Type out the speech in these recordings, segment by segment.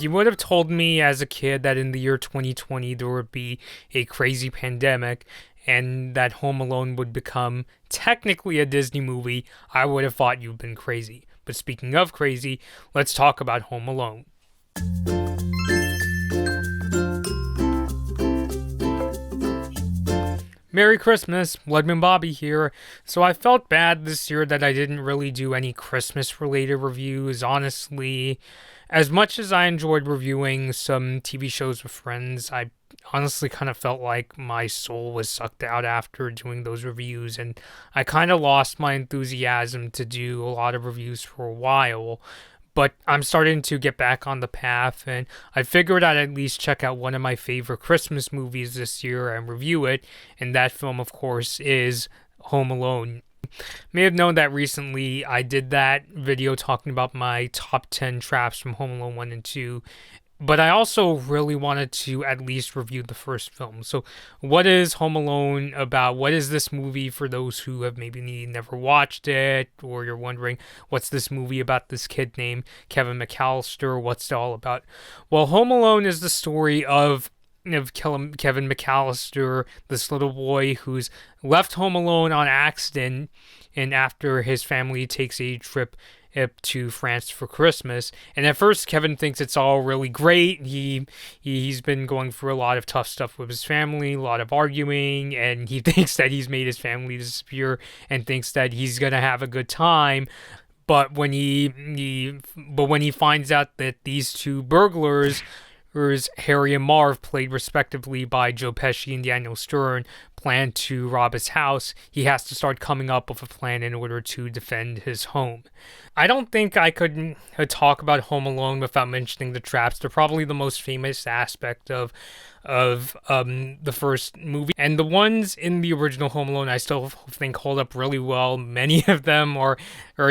you would have told me as a kid that in the year 2020 there would be a crazy pandemic and that Home Alone would become technically a Disney movie, I would have thought you've been crazy. But speaking of crazy, let's talk about Home Alone. Merry Christmas, Bloodman Bobby here. So I felt bad this year that I didn't really do any Christmas-related reviews. Honestly, as much as I enjoyed reviewing some TV shows with friends, I honestly kind of felt like my soul was sucked out after doing those reviews, and I kind of lost my enthusiasm to do a lot of reviews for a while. But I'm starting to get back on the path, and I figured I'd at least check out one of my favorite Christmas movies this year and review it, and that film, of course, is Home Alone. May have known that recently I did that video talking about my top 10 traps from Home Alone 1 and 2, but I also really wanted to at least review the first film. So what is Home Alone about? What is this movie for those who have maybe never watched it, or you're wondering, what's this movie about this kid named Kevin McCallister? What's it all about? Well, Home Alone is the story of Kevin McCallister, this little boy who's left home alone on accident, and after his family takes a trip to France for Christmas. And at first, Kevin thinks it's all really great. He's been going through a lot of tough stuff with his family, a lot of arguing, and he thinks that he's made his family disappear and thinks that he's gonna have a good time. But when he finds out that these two burglars, Harry and Marv, played respectively by Joe Pesci and Daniel Stern, plan to rob his house, he has to start coming up with a plan in order to defend his home. I don't think I could talk about Home Alone without mentioning the traps. They're probably the most famous aspect of the first movie, and the ones in the original Home Alone I still think hold up really well. Many of them are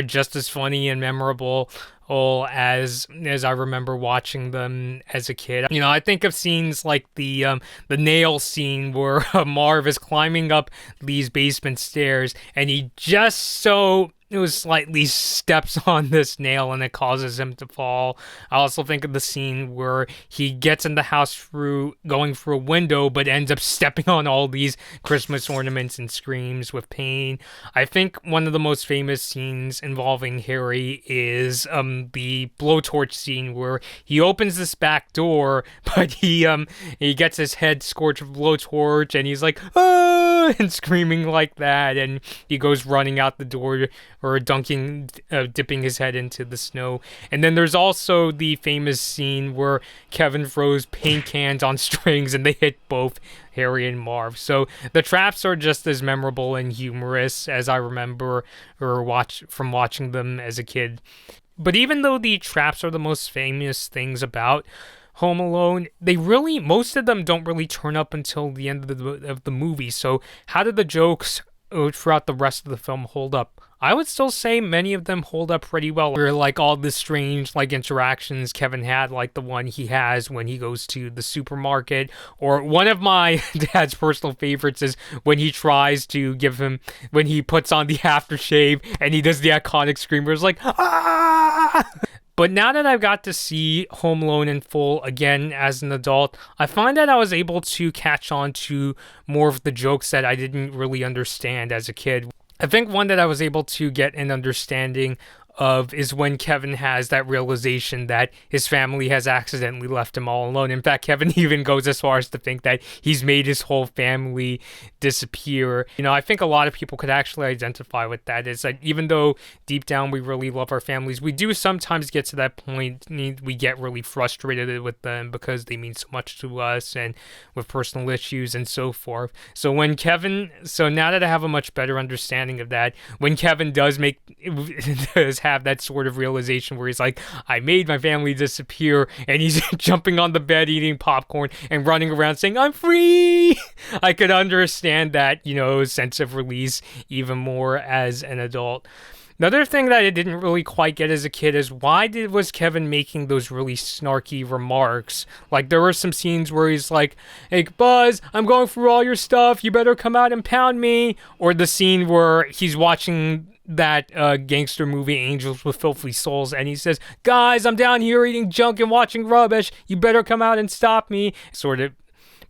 just as funny and memorable as I remember watching them as a kid. You know, I think of scenes like the nail scene where Marv is climbing up these basement stairs and he just slightly steps on this nail and it causes him to fall. I also think of the scene where he gets in the house going through a window but ends up stepping on all these Christmas ornaments and screams with pain. I think one of the most famous scenes involving Harry is the blowtorch scene where he opens this back door, but he gets his head scorched with blowtorch and he's like, ah, and screaming like that, and he goes running out the door or dipping his head into the snow. And then there's also the famous scene where Kevin throws paint cans on strings and they hit both Harry and Marv. So the traps are just as memorable and humorous as I remember from watching them as a kid. But even though the traps are the most famous things about Home Alone, most of them don't really turn up until the end of the movie. So how did the jokes throughout the rest of the film hold up? I would still say many of them hold up pretty well. Where like all the strange interactions Kevin had, like the one he has when he goes to the supermarket, or one of my dad's personal favorites is when he tries to when he puts on the aftershave and he does the iconic scream where it's like, ah! But now that I've got to see Home Alone in full again as an adult, I find that I was able to catch on to more of the jokes that I didn't really understand as a kid. I think one that I was able to get an understanding of is when Kevin has that realization that his family has accidentally left him all alone. In fact, Kevin even goes as far as to think that he's made his whole family disappear. You know, I think a lot of people could actually identify with that. Is that even though deep down we really love our families, we do sometimes get to that point we get really frustrated with them because they mean so much to us and with personal issues and so forth. So now that I have a much better understanding of that, when Kevin does have that sort of realization where he's like, I made my family disappear, and he's jumping on the bed eating popcorn and running around saying, I'm free! I could understand that, sense of release even more as an adult. Another thing that I didn't really quite get as a kid is was Kevin making those really snarky remarks? Like, there were some scenes where he's like, hey, Buzz, I'm going through all your stuff, you better come out and pound me. Or the scene where he's watching that gangster movie Angels with Filthy Souls, and he says, "Guys, I'm down here eating junk and watching rubbish. You better come out and stop me." Sort of.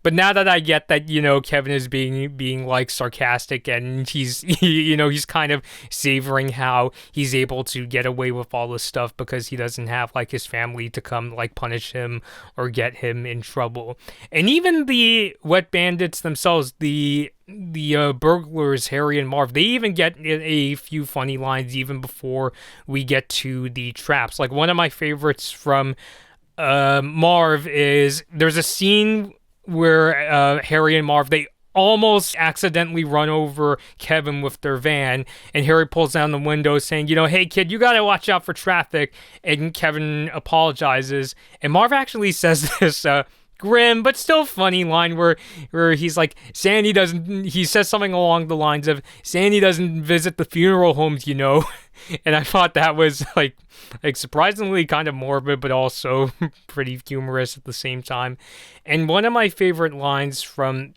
But now that I get that, Kevin is being like sarcastic, and he's he's kind of savoring how he's able to get away with all this stuff because he doesn't have like his family to come like punish him or get him in trouble. And even the Wet Bandits themselves, the burglars, Harry and Marv, they even get a few funny lines even before we get to the traps. Like, one of my favorites from Marv is there's a scene where Harry and Marv, they almost accidentally run over Kevin with their van, and Harry pulls down the window saying, "Hey kid, you gotta watch out for traffic," and Kevin apologizes, and Marv actually says this grim but still funny line where he's like, he says something along the lines of, "Sandy doesn't visit the funeral homes, And I thought that was like surprisingly kind of morbid, but also pretty humorous at the same time. And one of my favorite lines from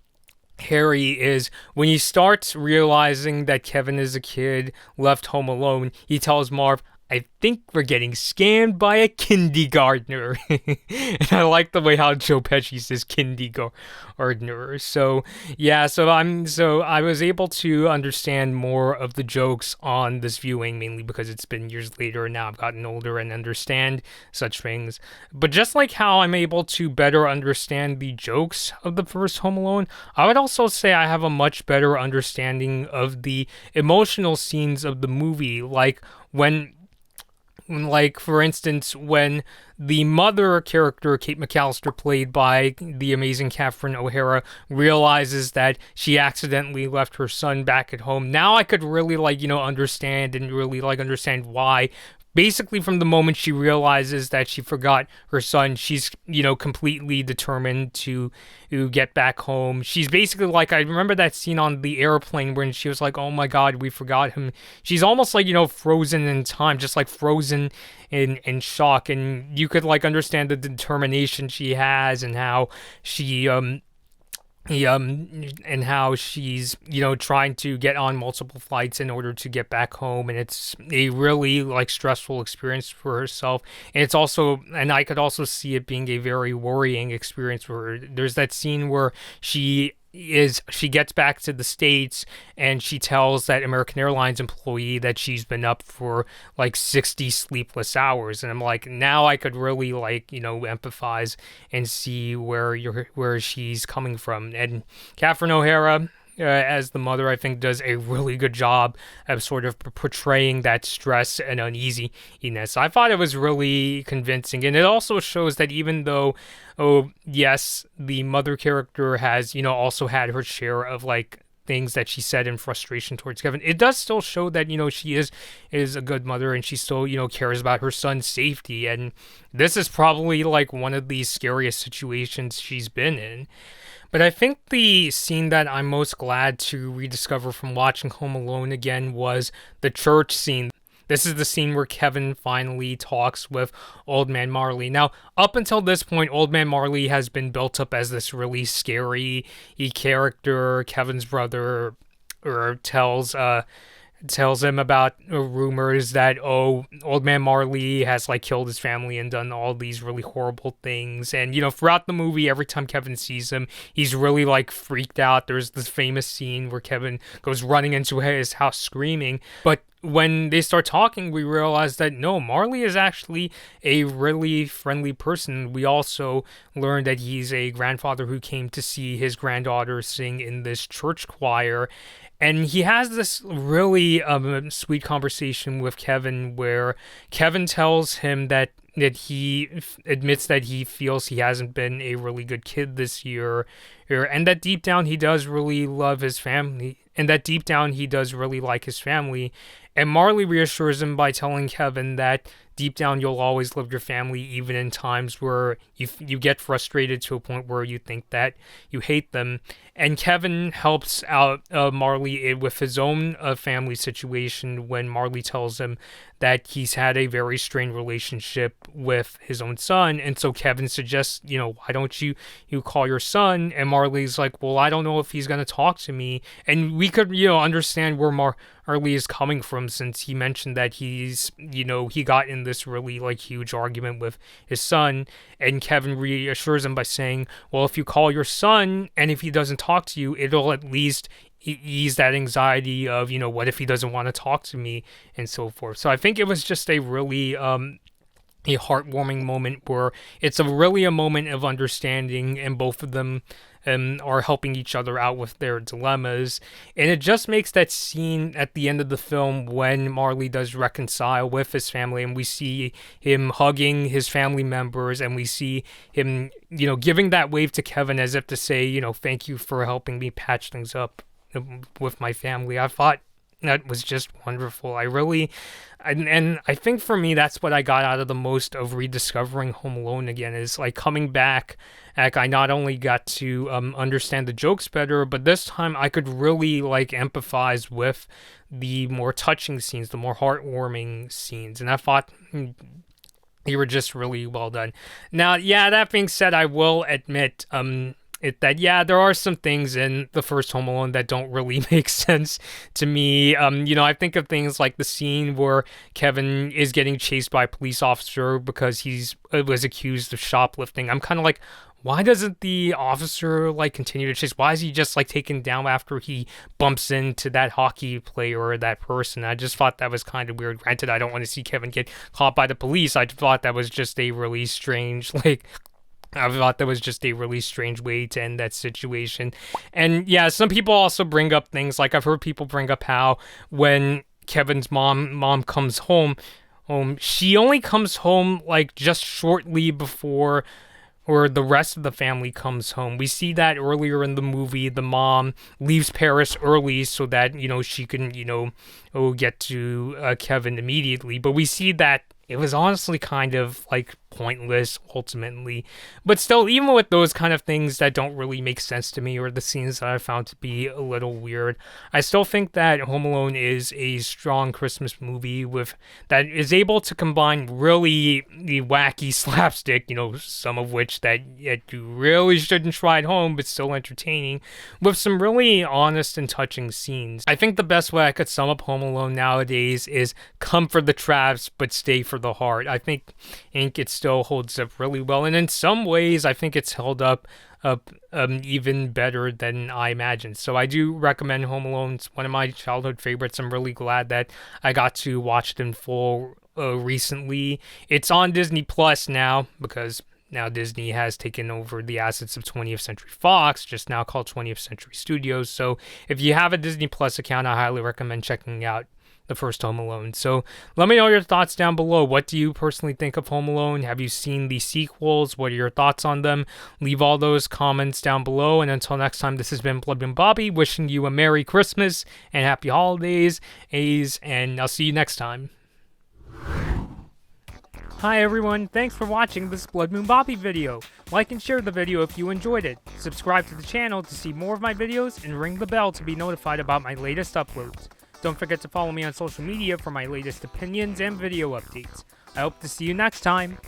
Harry is when he starts realizing that Kevin is a kid left home alone, he tells Marv, "I think we're getting scammed by a kindergartner." And I like the way how Joe Pesci says kindergartner. So yeah, so I was able to understand more of the jokes on this viewing, mainly because it's been years later and now I've gotten older and understand such things. But just like how I'm able to better understand the jokes of the first Home Alone, I would also say I have a much better understanding of the emotional scenes of the movie, like for instance, when the mother character, Kate McCallister, played by the amazing Katlyn O'Hara, realizes that she accidentally left her son back at home. Now I could really understand and really understand why. Basically, from the moment she realizes that she forgot her son, she's, completely determined to get back home. She's basically like, I remember that scene on the airplane when she was like, "Oh my God, we forgot him." She's almost like, frozen in time, just like frozen in shock. And you could understand the determination she has and how she, and how she's, trying to get on multiple flights in order to get back home, and it's a really stressful experience for herself. And it's also, and I could also see it being a very worrying experience for her. There's that scene where she gets back to the States and she tells that American Airlines employee that she's been up for 60 sleepless hours. And I'm like, now I could really empathize and see where she's coming from. And Katlyn O'Hara, as the mother, I think does a really good job of sort of portraying that stress and uneasiness. I thought it was really convincing, and it also shows that even though, oh yes, the mother character has also had her share of things that she said in frustration towards Kevin, it does still show that she is a good mother, and she still cares about her son's safety. And this is probably one of the scariest situations she's been in. But I think the scene that I'm most glad to rediscover from watching Home Alone again was the church scene. This is the scene where Kevin finally talks with Old Man Marley. Now, up until this point, Old Man Marley has been built up as this really scary character. Kevin's brother tells him about rumors that, Old Man Marley has killed his family and done all these really horrible things. And throughout the movie, every time Kevin sees him, he's really freaked out. There's this famous scene where Kevin goes running into his house screaming. But when they start talking, we realize that no, Marley is actually a really friendly person. We also learned that he's a grandfather who came to see his granddaughter sing in this church choir. And he has this really sweet conversation with Kevin where Kevin tells him that he admits that he feels he hasn't been a really good kid this year, and that deep down he does really love his family, and that deep down he does really like his family. And Marley reassures him by telling Kevin that deep down you'll always love your family, even in times where you get frustrated to a point where you think that you hate them. And Kevin helps out Marley with his own family situation when Marley tells him that he's had a very strained relationship with his own son. And so Kevin suggests, why don't you call your son? And Marley's like, well, I don't know if he's going to talk to me. And we could, understand where Marley is coming from, since he mentioned that he's, he got in this really huge argument with his son. And Kevin reassures him by saying, well, if you call your son and if he doesn't talk to you, it'll at least ease that anxiety of, what if he doesn't want to talk to me, and so forth. So I think it was just a really a heartwarming moment where it's really a moment of understanding, and both of them are helping each other out with their dilemmas. And it just makes that scene at the end of the film when Marley does reconcile with his family, and we see him hugging his family members, and we see him, giving that wave to Kevin as if to say, thank you for helping me patch things up with my family. I thought that was just wonderful. And I think for me, that's what I got out of the most of rediscovering Home Alone again, is coming back. I not only got to understand the jokes better, but this time I could really empathize with the more touching scenes, the more heartwarming scenes, and I thought they were just really well done. Now, yeah, that being said, I will admit there are some things in the first Home Alone that don't really make sense to me. I think of things like the scene where Kevin is getting chased by a police officer because was accused of shoplifting. I'm kind of like, why doesn't the officer continue to chase? Why is he just taken down after he bumps into that hockey player or that person? I just thought that was kind of weird. Granted, I don't want to see Kevin get caught by the police. I thought that was just a really strange I thought that was just a really strange way to end that situation. And yeah, some people also bring up things I've heard people bring up how when Kevin's mom comes home, she only comes home just shortly before or the rest of the family comes home. We see that earlier in the movie. The mom leaves Paris early so that, she can, get to Kevin immediately. But we see that it was honestly kind of pointless ultimately. But still, even with those kind of things that don't really make sense to me, or the scenes that I found to be a little weird, I still think that Home Alone is a strong Christmas movie that is able to combine really the wacky slapstick, some of which that you really shouldn't try at home, but still entertaining, with some really honest and touching scenes. I think the best way I could sum up Home Alone nowadays is come for the traps, but stay for the heart. I think it still holds up really well, and in some ways I think it's held up even better than I imagined. So I do recommend Home Alone. It's one of my childhood favorites. I'm really glad that I got to watch it in full recently. It's on Disney Plus now, because now Disney has taken over the assets of 20th Century Fox, just now called 20th Century Studios. So if you have a Disney Plus account, I highly recommend checking out the first Home Alone. So let me know your thoughts down below. What do you personally think of Home Alone? Have you seen the sequels? What are your thoughts on them? Leave all those comments down below. And until next time, this has been Bloodman Bobby, wishing you a Merry Christmas and Happy Holidays, and I'll see you next time. Hi everyone, thanks for watching this Blood Moon Bobby video. Like and share the video if you enjoyed it. Subscribe to the channel to see more of my videos, and ring the bell to be notified about my latest uploads. Don't forget to follow me on social media for my latest opinions and video updates. I hope to see you next time.